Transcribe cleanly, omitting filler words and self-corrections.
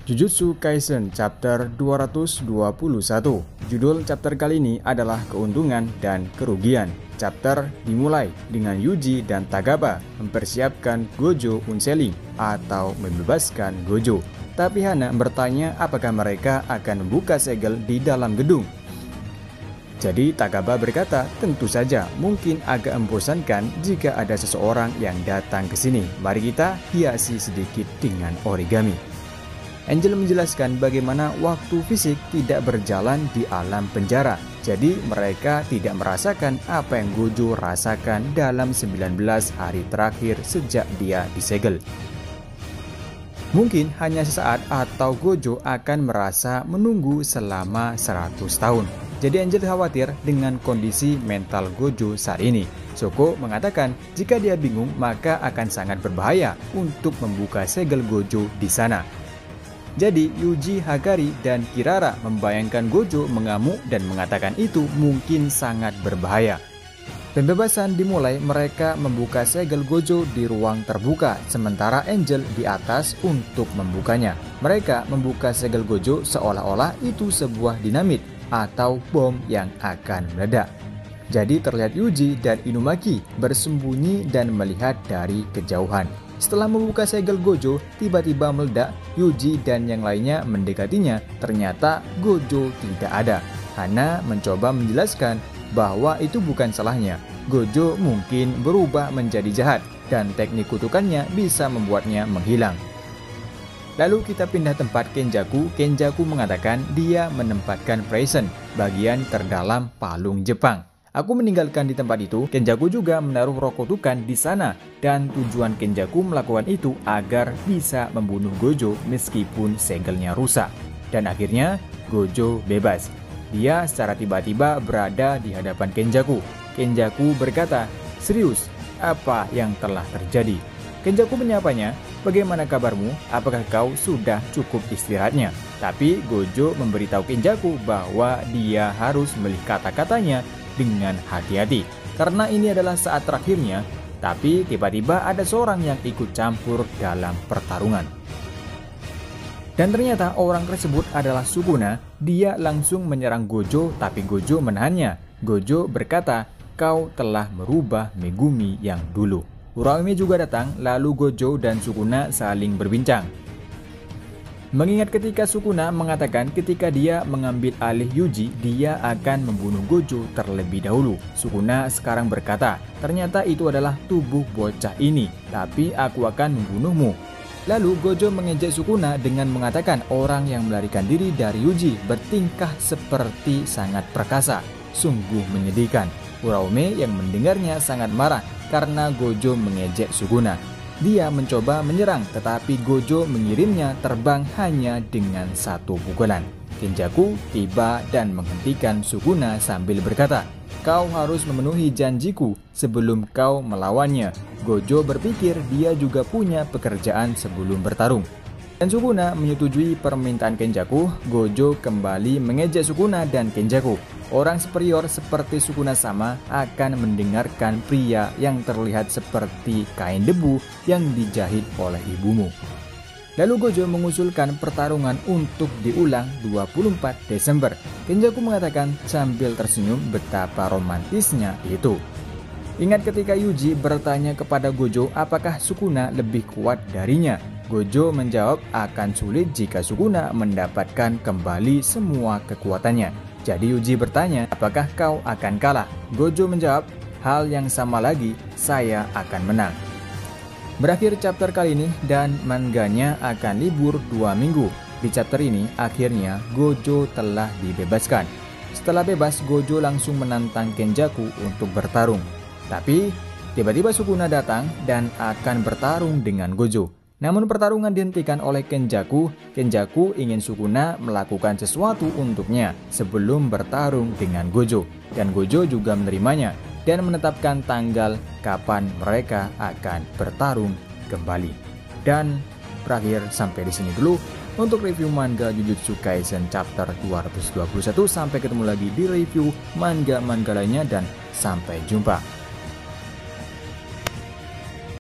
Jujutsu Kaisen Chapter 221. Judul chapter kali ini adalah keuntungan dan kerugian. Chapter dimulai dengan Yuji dan Tagaba mempersiapkan Gojo Unseling atau membebaskan Gojo. Tapi Hana bertanya apakah mereka akan membuka segel di dalam gedung. Jadi Tagaba berkata, tentu saja mungkin agak membosankan jika ada seseorang yang datang ke sini. Mari kita hiasi sedikit dengan origami. Angel menjelaskan bagaimana waktu fisik tidak berjalan di alam penjara. Jadi mereka tidak merasakan apa yang Gojo rasakan dalam 19 hari terakhir sejak dia disegel. Mungkin hanya sesaat atau Gojo akan merasa menunggu selama 100 tahun. Jadi Angel khawatir dengan kondisi mental Gojo saat ini. Shoko mengatakan jika dia bingung maka akan sangat berbahaya untuk membuka segel Gojo di sana. Jadi Yuji, Hakari, dan Kirara membayangkan Gojo mengamuk dan mengatakan itu mungkin sangat berbahaya. Pembebasan dimulai, mereka membuka segel Gojo di ruang terbuka, sementara Angel di atas untuk membukanya. Mereka membuka segel Gojo seolah-olah itu sebuah dinamit atau bom yang akan meledak. Jadi terlihat Yuji dan Inumaki bersembunyi dan melihat dari kejauhan. Setelah membuka segel Gojo, tiba-tiba meledak. Yuji dan yang lainnya mendekatinya. Ternyata Gojo tidak ada. Hana mencoba menjelaskan bahwa itu bukan salahnya. Gojo mungkin berubah menjadi jahat dan teknik kutukannya bisa membuatnya menghilang. Lalu kita pindah tempat Kenjaku. Kenjaku mengatakan dia menempatkan Praisen, bagian terdalam palung Jepang. Aku meninggalkan di tempat itu. Kenjaku juga menaruh roh kutukan di sana dan tujuan Kenjaku melakukan itu agar bisa membunuh Gojo meskipun segelnya rusak. Dan akhirnya Gojo bebas. Dia secara tiba-tiba berada di hadapan Kenjaku. Kenjaku berkata, "Serius, apa yang telah terjadi?" Kenjaku menyapanya, "Bagaimana kabarmu? Apakah kau sudah cukup istirahatnya?" Tapi Gojo memberitahu Kenjaku bahwa dia harus memilih kata-katanya dengan hati-hati, karena ini adalah saat terakhirnya. Tapi tiba-tiba ada seorang yang ikut campur dalam pertarungan. Dan ternyata orang tersebut adalah Sukuna. Dia langsung menyerang Gojo, tapi Gojo menahannya. Gojo berkata, "Kau telah merubah Megumi yang dulu." Uraume juga datang, lalu Gojo dan Sukuna saling berbincang. Mengingat ketika Sukuna mengatakan ketika dia mengambil alih Yuji, dia akan membunuh Gojo terlebih dahulu. Sukuna sekarang berkata, ternyata itu adalah tubuh bocah ini, tapi aku akan membunuhmu. Lalu Gojo mengejek Sukuna dengan mengatakan orang yang melarikan diri dari Yuji bertingkah seperti sangat perkasa. Sungguh menyedihkan. Uraume yang mendengarnya sangat marah karena Gojo mengejek Sukuna. Dia mencoba menyerang, tetapi Gojo mengirimnya terbang hanya dengan satu pukulan. Kenjaku tiba dan menghentikan Sukuna sambil berkata, "Kau harus memenuhi janjiku sebelum kau melawannya." Gojo berpikir dia juga punya pekerjaan sebelum bertarung. Dan Sukuna menyetujui permintaan Kenjaku. Gojo kembali mengejek Sukuna dan Kenjaku. Orang superior seperti Sukuna sama akan mendengarkan pria yang terlihat seperti kain debu yang dijahit oleh ibumu. Lalu Gojo mengusulkan pertarungan untuk diulang 24 Desember. Kenjaku mengatakan sambil tersenyum betapa romantisnya itu. Ingat ketika Yuji bertanya kepada Gojo apakah Sukuna lebih kuat darinya. Gojo menjawab akan sulit jika Sukuna mendapatkan kembali semua kekuatannya. Jadi Yuji bertanya, apakah kau akan kalah? Gojo menjawab, hal yang sama lagi, saya akan menang. Berakhir chapter kali ini dan manganya akan libur 2 minggu. Di chapter ini, akhirnya Gojo telah dibebaskan. Setelah bebas, Gojo langsung menantang Kenjaku untuk bertarung. Tapi, tiba-tiba Sukuna datang dan akan bertarung dengan Gojo. Namun pertarungan dihentikan oleh Kenjaku. Kenjaku ingin Sukuna melakukan sesuatu untuknya sebelum bertarung dengan Gojo. Dan Gojo juga menerimanya dan menetapkan tanggal kapan mereka akan bertarung kembali. Dan berakhir sampai di sini dulu untuk review manga Jujutsu Kaisen chapter 221. Sampai ketemu lagi di review manga-manga lainnya dan sampai jumpa.